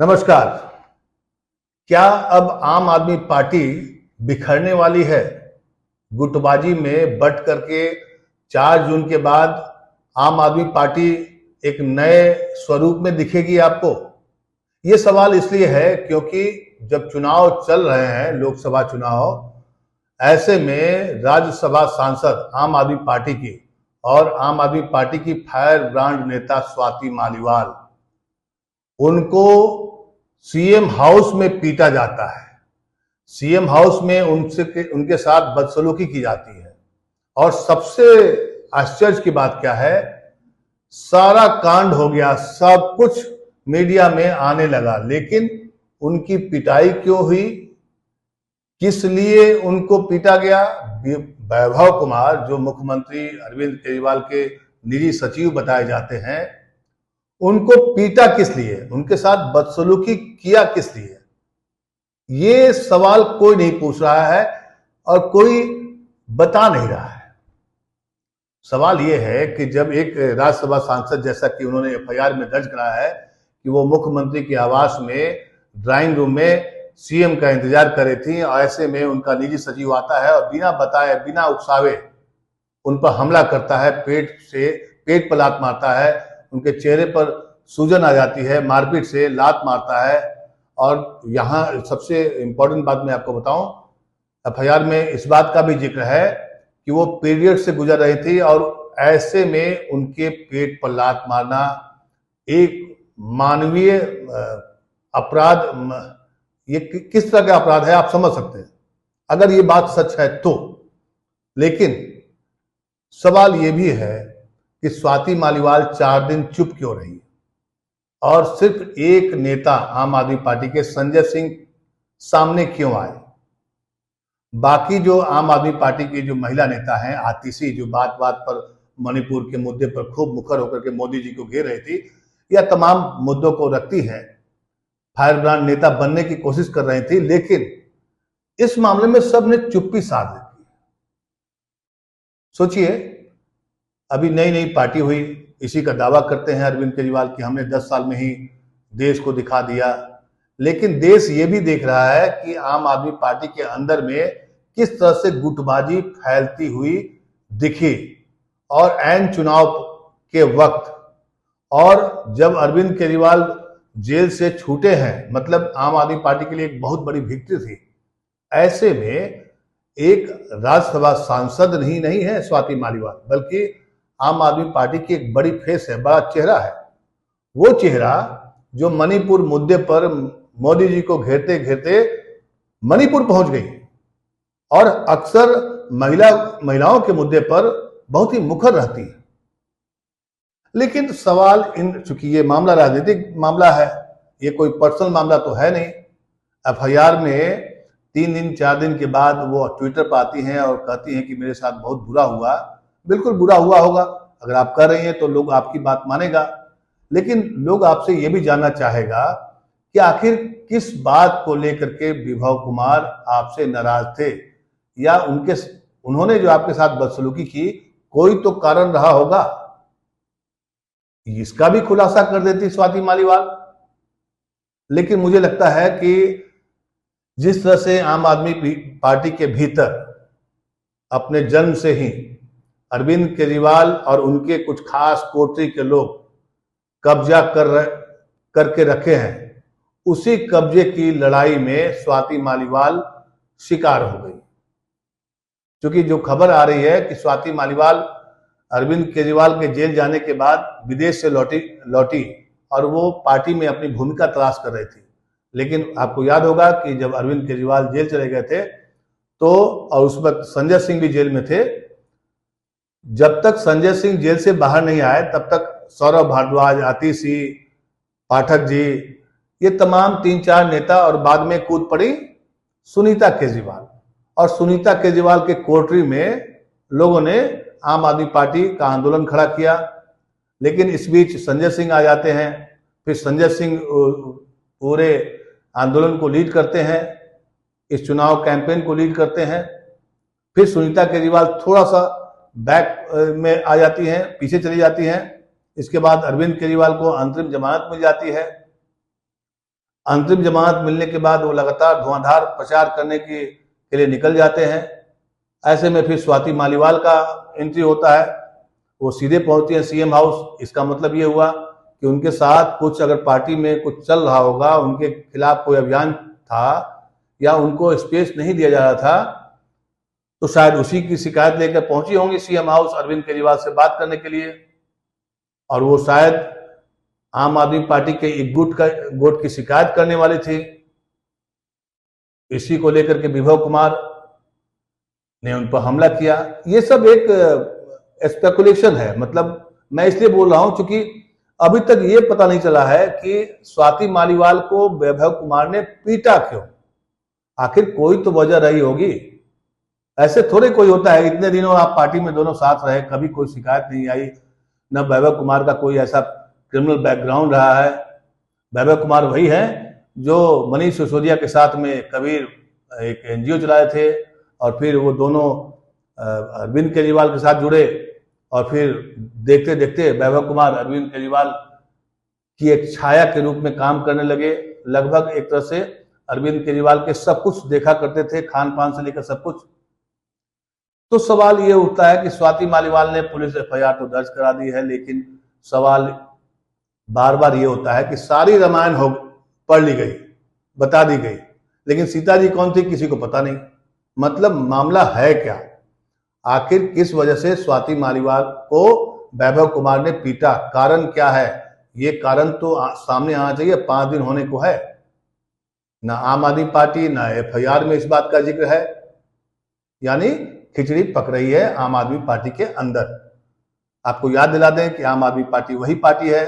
नमस्कार। क्या अब आम आदमी पार्टी बिखरने वाली है? गुटबाजी में बंट करके 4 जून के बाद आम आदमी पार्टी एक नए स्वरूप में दिखेगी आपको? ये सवाल इसलिए है क्योंकि जब चुनाव चल रहे हैं, लोकसभा चुनाव, ऐसे में राज्यसभा सांसद आम आदमी पार्टी की और आम आदमी पार्टी की फायर ब्रांड नेता स्वाति मालीवाल, उनको सीएम हाउस में पीटा जाता है। सीएम हाउस में उनके साथ बदसलूकी की जाती है। और सबसे आश्चर्य की बात क्या है, सारा कांड हो गया, सब कुछ मीडिया में आने लगा, लेकिन उनकी पिटाई क्यों हुई, किस लिए उनको पीटा गया? वैभव कुमार, जो मुख्यमंत्री अरविंद केजरीवाल के निजी सचिव बताए जाते हैं, उनको पीटा किस लिए, उनके साथ बदसलूकी किया किस लिए? ये सवाल कोई नहीं पूछ रहा है और कोई बता नहीं रहा है। सवाल ये है कि जब एक राज्यसभा सांसद, जैसा कि उन्होंने एफआईआर में दर्ज करा है कि वो मुख्यमंत्री के आवास में ड्राइंग रूम में सीएम का इंतजार कर रही थी, और ऐसे में उनका निजी सचिव आता है और बिना बताए, बिना उकसावे उन पर हमला करता है, पेट पर लात मारता है, उनके चेहरे पर सूजन आ जाती है, मारपीट से लात मारता है। और यहाँ सबसे इंपॉर्टेंट बात मैं आपको बताऊं, एफआईआर में इस बात का भी जिक्र है कि वो पीरियड से गुजर रही थी और ऐसे में उनके पेट पर लात मारना एक मानवीय अपराध, ये किस तरह का अपराध है आप समझ सकते हैं, अगर ये बात सच है तो। लेकिन सवाल ये भी है कि स्वाति मालीवाल 4 दिन चुप क्यों रही और सिर्फ एक नेता आम आदमी पार्टी के संजय सिंह सामने क्यों आए? बाकी जो आम आदमी पार्टी की जो महिला नेता हैं, आतिशी, जो बात बात पर मणिपुर के मुद्दे पर खूब मुखर होकर के मोदी जी को घेर रही थी, या तमाम मुद्दों को रखती है, फायर ब्रांड नेता बनने की कोशिश कर रही थी, लेकिन इस मामले में सबने चुप्पी साध ली। सोचिए, अभी नई नई पार्टी हुई, इसी का दावा करते हैं अरविंद केजरीवाल कि हमने 10 साल में ही देश को दिखा दिया, लेकिन देश ये भी देख रहा है कि आम आदमी पार्टी के अंदर में किस तरह से गुटबाजी फैलती हुई दिखी। और ऐन चुनाव के वक्त, और जब अरविंद केजरीवाल जेल से छूटे हैं, मतलब आम आदमी पार्टी के लिए एक बहुत बड़ी विक्ट्री थी। ऐसे में एक राज्यसभा सांसद नहीं है स्वाति मालीवाल, बल्कि आम आदमी पार्टी की एक बड़ी फेस है, बड़ा चेहरा है। वो चेहरा जो मणिपुर मुद्दे पर मोदी जी को घेरते घेरते मणिपुर पहुंच गई, और अक्सर महिलाओं के मुद्दे पर बहुत ही मुखर रहती है। लेकिन सवाल, चूंकि ये मामला राजनीतिक मामला है, ये कोई पर्सनल मामला तो है नहीं। एफआईआर में 3 दिन 4 दिन के बाद वो ट्विटर पर आती हैं और कहती हैं कि मेरे साथ बहुत बुरा हुआ। बिल्कुल बुरा हुआ होगा, अगर आप कर रही हैं तो लोग आपकी बात मानेगा, लेकिन लोग आपसे ये भी जानना चाहेगा कि आखिर किस बात को लेकर के विभव कुमार आपसे नाराज थे, या उन्होंने जो आपके साथ बदसलूकी की, कोई तो कारण रहा होगा। इसका भी खुलासा कर देती स्वाति मालीवाल। लेकिन मुझे लगता है कि जिस तरह से आम आदमी पार्टी के भीतर अपने जन्म से ही अरविंद केजरीवाल और उनके कुछ खास कोटरी के लोग कब्जा करके रखे हैं, उसी कब्जे की लड़ाई में स्वाति मालीवाल शिकार हो गई। क्योंकि जो खबर आ रही है कि स्वाति मालीवाल अरविंद केजरीवाल के जेल जाने के बाद विदेश से लौटी और वो पार्टी में अपनी भूमिका तलाश कर रही थी। लेकिन आपको याद होगा कि जब अरविंद केजरीवाल जेल चले गए थे तो, और उस वक्त संजय सिंह भी जेल में थे, जब तक संजय सिंह जेल से बाहर नहीं आए तब तक सौरभ भारद्वाज, आतिशी, पाठक जी, ये तमाम 3-4 नेता, और बाद में कूद पड़ी सुनीता केजरीवाल, और सुनीता केजरीवाल के कोठरी में लोगों ने आम आदमी पार्टी का आंदोलन खड़ा किया। लेकिन इस बीच संजय सिंह आ जाते हैं, फिर संजय सिंह पूरे आंदोलन को लीड करते हैं, इस चुनाव कैंपेन को लीड करते हैं। फिर सुनीता केजरीवाल थोड़ा सा बैक में आ जाती हैं, पीछे चली जाती हैं। इसके बाद अरविंद केजरीवाल को अंतरिम जमानत मिल जाती है। अंतरिम जमानत मिलने के बाद वो लगातार धुआंधार प्रचार करने के लिए निकल जाते हैं। ऐसे में फिर स्वाति मालीवाल का एंट्री होता है, वो सीधे पहुंचती है सीएम हाउस। इसका मतलब ये हुआ कि उनके साथ कुछ अगर पार्टी में कुछ चल रहा होगा, उनके खिलाफ कोई अभियान था या उनको स्पेस नहीं दिया जा रहा था, तो शायद उसी की शिकायत लेकर पहुंची होंगी सीएम हाउस अरविंद केजरीवाल से बात करने के लिए। और वो शायद आम आदमी पार्टी के एक गुट की शिकायत करने वाली थी। इसी को लेकर के विभव कुमार ने उन पर हमला किया। ये सब एक स्पेकुलेशन है, मतलब मैं इसलिए बोल रहा हूं क्योंकि अभी तक ये पता नहीं चला है कि स्वाति मालीवाल को विभव कुमार ने पीटा क्यों। आखिर कोई तो वजह रही होगी। ऐसे थोड़े कोई होता है, इतने दिनों आप पार्टी में दोनों साथ रहे, कभी कोई शिकायत नहीं आई, न विभव कुमार का कोई ऐसा क्रिमिनल बैकग्राउंड रहा है। विभव कुमार वही है जो मनीष सिसोदिया के साथ में कबीर एक एनजीओ चलाए थे, और फिर वो दोनों अरविंद केजरीवाल के साथ जुड़े, और फिर देखते देखते वैभव कुमार अरविंद केजरीवाल की एक छाया के रूप में काम करने लगे। लगभग एक तरह से अरविंद केजरीवाल के सब कुछ देखा करते थे, खान पान से लेकर सब कुछ। तो सवाल ये उठता है कि स्वाति मालीवाल ने पुलिस एफआईआर तो दर्ज करा दी है, लेकिन सवाल बार बार ये होता है कि सारी रामायण हो पढ़ ली गई, बता दी गई, लेकिन सीता जी कौन थी किसी को पता नहीं। मतलब मामला है क्या? आखिर किस वजह से स्वाति मालीवाल को वैभव कुमार ने पीटा? कारण क्या है? ये कारण तो सामने आना चाहिए। 5 दिन होने को है, ना आम आदमी पार्टी ना एफआईआर में इस बात का जिक्र है। यानी खिचड़ी पक रही है आम आदमी पार्टी के अंदर। आपको याद दिला दें कि आम आदमी पार्टी वही पार्टी है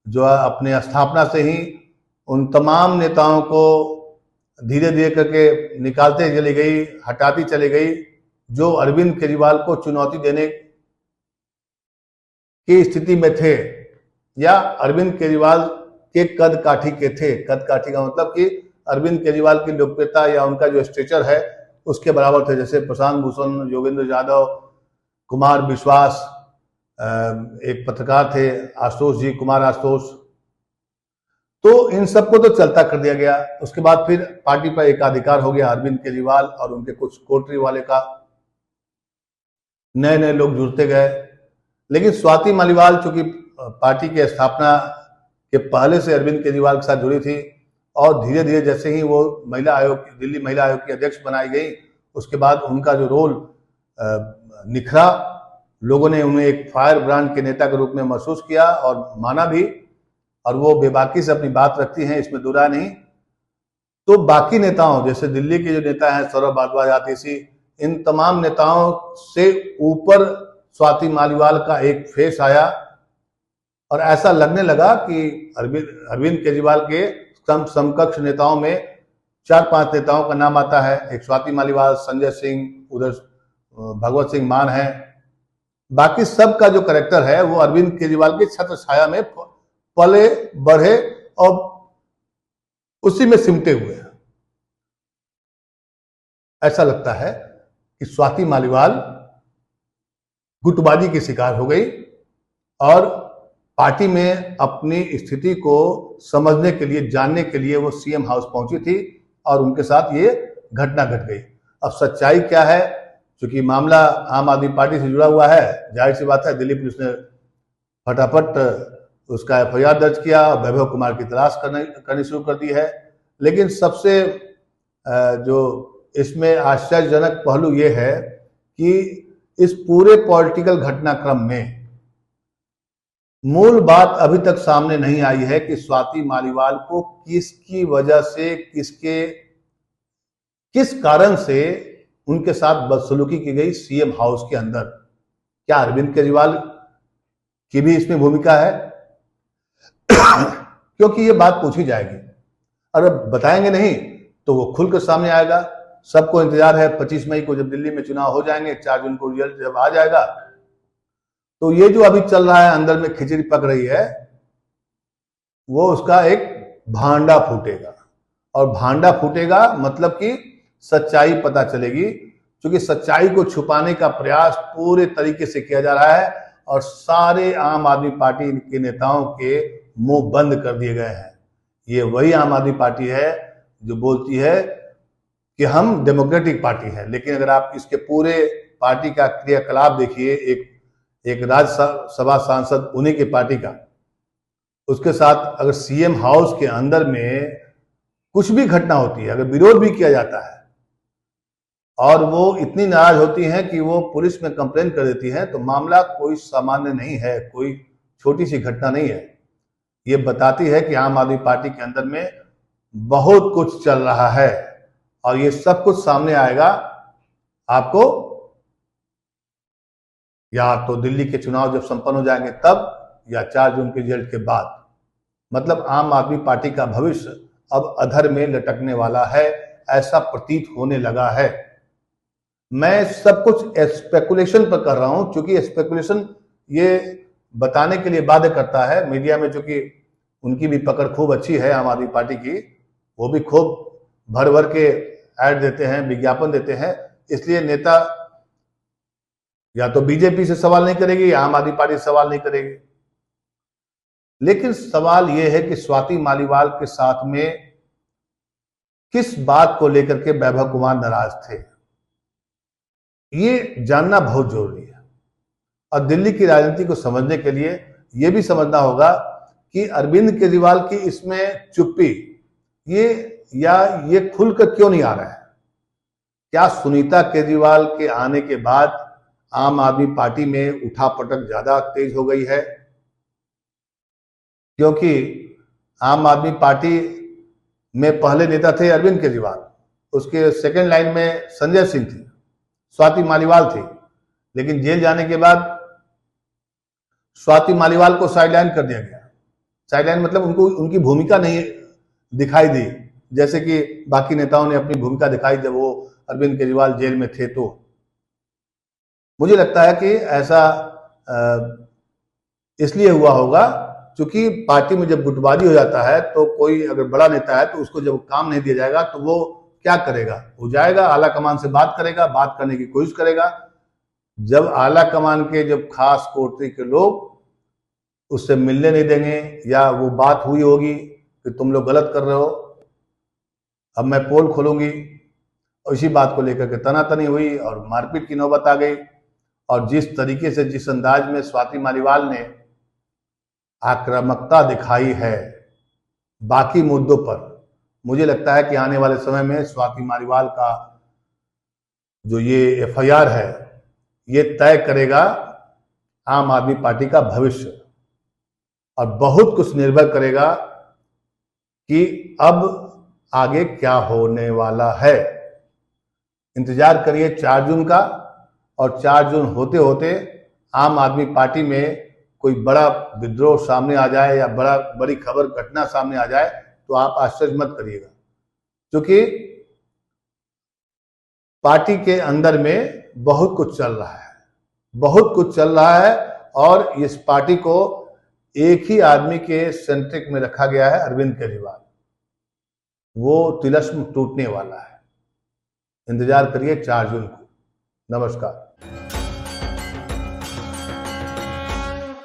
जो अपने स्थापना से ही उन तमाम नेताओं को धीरे धीरे करके निकालते चली गई, हटाती चली गई, जो अरविंद केजरीवाल को चुनौती देने की स्थिति में थे या अरविंद केजरीवाल के कद काठी के थे। कद काठी का मतलब कि अरविंद केजरीवाल की लोकप्रियता या उनका जो स्ट्रेचर है उसके बराबर थे। जैसे प्रशांत भूषण, योगेंद्र यादव, कुमार विश्वास, एक पत्रकार थे आशुतोष जी, कुमार आशुतोष, तो इन सबको तो चलता कर दिया गया। उसके बाद फिर पार्टी पर एकाधिकार हो गया अरविंद केजरीवाल और उनके कुछ कोटरी वाले का। नए नए लोग जुड़ते गए, लेकिन स्वाति मालीवाल चूंकि पार्टी के स्थापना के पहले से अरविंद केजरीवाल के साथ जुड़ी थी, और धीरे धीरे जैसे ही वो महिला आयोग, दिल्ली महिला आयोग की अध्यक्ष बनाई गई, उसके बाद उनका जो रोल निखरा, लोगों ने उन्हें एक फायर ब्रांड के नेता के रूप में महसूस किया और माना भी, और वो बेबाकी से अपनी बात रखती हैं, इसमें दुरा नहीं। तो बाकी नेताओं, जैसे दिल्ली के जो नेता हैं सौरभ भारद्वाज, आतिशी, इन तमाम नेताओं से ऊपर स्वाति मालीवाल का एक फेस आया, और ऐसा लगने लगा कि अरविंद केजरीवाल के समकक्ष नेताओं में 4-5 नेताओं का नाम आता है। एक स्वाति मालीवाल, संजय सिंह, उधर भगवत सिंह मान है। बाकी सब का जो कैरेक्टर है वो अरविंद केजरीवाल की छत्र छाया में पले बढ़े और उसी में सिमटे हुए हैं। ऐसा लगता है कि स्वाति मालीवाल गुटबाजी की शिकार हो गई और पार्टी में अपनी स्थिति को समझने के लिए, जानने के लिए वो सीएम हाउस पहुंची थी और उनके साथ ये घटना घट गई। अब सच्चाई क्या है? क्योंकि मामला आम आदमी पार्टी से जुड़ा हुआ है, जाहिर सी बात है दिल्ली पुलिस ने फटाफट उसका एफआईआर दर्ज किया और वैभव कुमार की तलाश करनी शुरू कर दी है। लेकिन सबसे जो इसमें आश्चर्यजनक पहलू ये है कि इस पूरे पॉलिटिकल घटनाक्रम में मूल बात अभी तक सामने नहीं आई है कि स्वाति मालीवाल को किसकी वजह से, किस कारण से उनके साथ बदसलूकी की गई सीएम हाउस के अंदर। क्या अरविंद केजरीवाल की भी इसमें भूमिका है? क्योंकि ये बात पूछी जाएगी, अगर बताएंगे नहीं तो वो खुलकर सामने आएगा। सबको इंतजार है 25 मई को जब दिल्ली में चुनाव हो जाएंगे, 4 जून को रिजल्ट जब आ जाएगा, तो ये जो अभी चल रहा है अंदर में खिचड़ी पक रही है, वो उसका एक भांडा फूटेगा। और भांडा फूटेगा मतलब कि सच्चाई पता चलेगी, क्योंकि सच्चाई को छुपाने का प्रयास पूरे तरीके से किया जा रहा है और सारे आम आदमी पार्टी के नेताओं के मुंह बंद कर दिए गए हैं। ये वही आम आदमी पार्टी है जो बोलती है कि हम डेमोक्रेटिक पार्टी है, लेकिन अगर आप इसके पूरे पार्टी का क्रियाकलाप देखिए, एक राज्यसभा सांसद उन्हीं की पार्टी का, उसके साथ अगर सीएम हाउस के अंदर में कुछ भी घटना होती है, अगर विरोध भी किया जाता है और वो इतनी नाराज होती हैं कि वो पुलिस में कंप्लेन कर देती हैं, तो मामला कोई सामान्य नहीं है, कोई छोटी सी घटना नहीं है। ये बताती है कि आम आदमी पार्टी के अंदर में बहुत कुछ चल रहा है और ये सब कुछ सामने आएगा आपको या तो दिल्ली के चुनाव जब संपन्न हो जाएंगे तब, या 4 जून के रिजल्ट के बाद। मतलब आम आदमी पार्टी का भविष्य अब अधर में लटकने वाला है, ऐसा प्रतीत होने लगा है। मैं सब कुछ स्पेकुलेशन पर कर रहा हूं, क्योंकि स्पेकुलेशन ये बताने के लिए बाध्य करता है मीडिया में, चूंकि उनकी भी पकड़ खूब अच्छी है आम आदमी पार्टी की, वो भी खूब भर भर के ऐड देते हैं, विज्ञापन देते हैं, इसलिए नेता या तो बीजेपी से सवाल नहीं करेगी या आम आदमी पार्टी से सवाल नहीं करेगी। लेकिन सवाल यह है कि स्वाति मालीवाल के साथ में किस बात को लेकर के वैभव कुमार नाराज थे, ये जानना बहुत जरूरी है। और दिल्ली की राजनीति को समझने के लिए यह भी समझना होगा कि अरविंद केजरीवाल की इसमें चुप्पी, ये खुलकर क्यों नहीं आ रहा है। क्या सुनीता केजरीवाल के आने के बाद आम आदमी पार्टी में उठापटक ज्यादा तेज हो गई है? क्योंकि आम आदमी पार्टी में पहले नेता थे अरविंद केजरीवाल, उसके सेकंड लाइन में संजय सिंह थी, स्वाति मालीवाल थी, लेकिन जेल जाने के बाद स्वाति मालीवाल को साइडलाइन कर दिया गया। साइडलाइन मतलब उनको उनकी भूमिका नहीं दिखाई दी, जैसे कि बाकी नेताओं ने अपनी भूमिका दिखाई जब वो अरविंद केजरीवाल जेल में थे। तो मुझे लगता है कि ऐसा इसलिए हुआ होगा क्योंकि पार्टी में जब गुटबाजी हो जाता है तो कोई अगर बड़ा नेता है तो उसको जब काम नहीं दिया जाएगा तो वो क्या करेगा, वो जाएगा आला कमान से बात करेगा, बात करने की कोशिश करेगा। जब आला कमान के जब खास कोटरी के लोग उससे मिलने नहीं देंगे या वो बात हुई होगी कि तुम लोग गलत कर रहे हो, अब मैं पोल खोलूंगी, और इसी बात को लेकर के तनातनी हुई और मारपीट की नौबत आ गई। और जिस तरीके से, जिस अंदाज में स्वाति मालीवाल ने आक्रामकता दिखाई है बाकी मुद्दों पर, मुझे लगता है कि आने वाले समय में स्वाति मालीवाल का जो ये एफआईआर है ये तय करेगा आम आदमी पार्टी का भविष्य, और बहुत कुछ निर्भर करेगा कि अब आगे क्या होने वाला है। इंतजार करिए 4 जून का, और 4 जून होते होते आम आदमी पार्टी में कोई बड़ा विद्रोह सामने आ जाए या बड़ी खबर घटना सामने आ जाए तो आप आश्चर्य मत करिएगा, क्योंकि पार्टी के अंदर में बहुत कुछ चल रहा है, बहुत कुछ चल रहा है। और इस पार्टी को एक ही आदमी के सेंट्रिक में रखा गया है, अरविंद केजरीवाल। वो तिलिस्म टूटने वाला है, इंतजार करिए 4 जून को। नमस्कार।